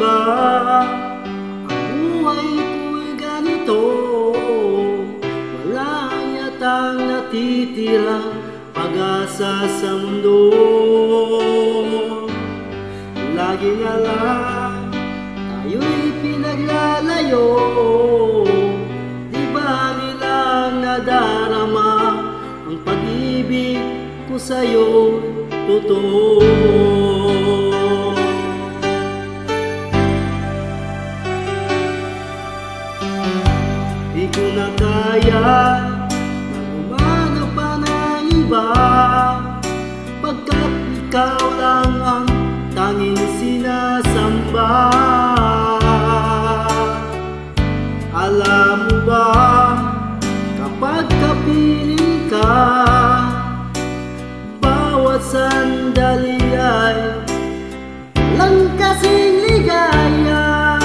iba. Ang buhay ko'y ganito, wala yatang natitirang pag-asa sa mundo. Lagi na lang tayo'y pinaglalayo, di ba nilang nadarama ang pag-ibig ko sa'yo totoo? Di ko na kaya na humanap pa ng iba, pagkat ikaw lang ang tanging sinasamba. Alam mo ba, kapag kapiling ka, bawat sandali ay walang kasing ligaya.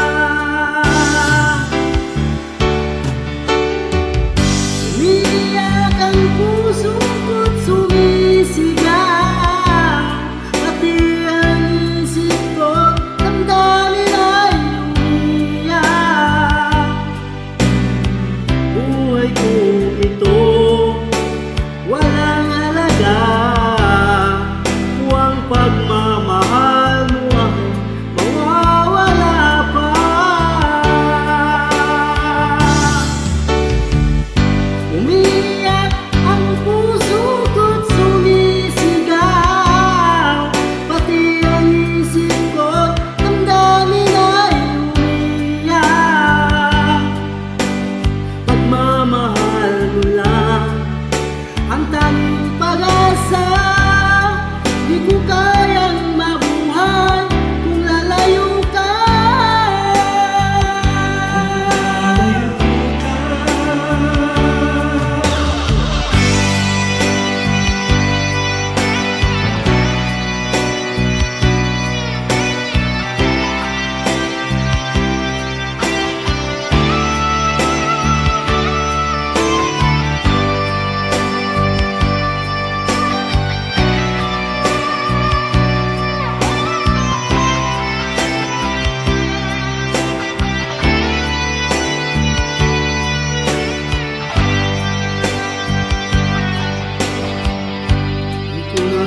Umiiyak ang puso ko't sumisigaw, pati ang isip ko't damdamin ay umiiyak. Buhay ko ito, walang halaga kung ang pagmamahal mo ang mawawala pa. Umiiyak ang puso ko't sumisigaw, pati ang isip ko't damdamin ay umiiyak. Pagmamahal mo lang ang tanging pag-asa, di ko kayang mabuhay kung lalayo ka.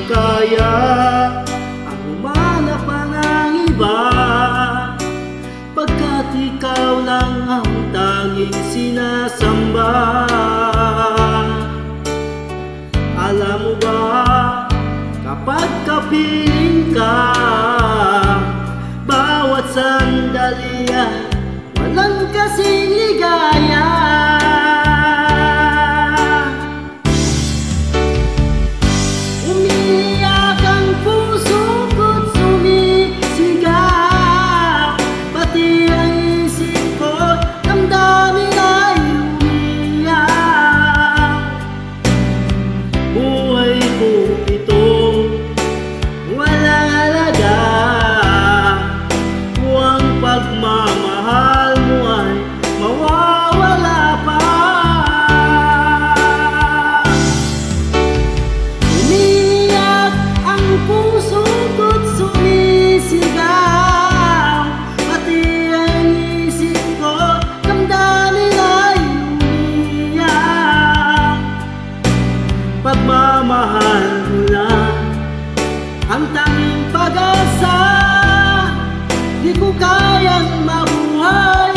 Kaya ang humanap pa ng iba, pagkat ikaw lang ang tanging sinasamba. Alam mo ba, kapag kapiling ka, bawat sandali ay walang kasing ligaya. Pagmamahal mo ay mawawala pa. Umiiyak ang puso ko't sumisigaw, pati ang isip ko't damdamin ay umiiyak. Pagmamahal mo lang ang tanging pag-asa, di ko kayang mabuhay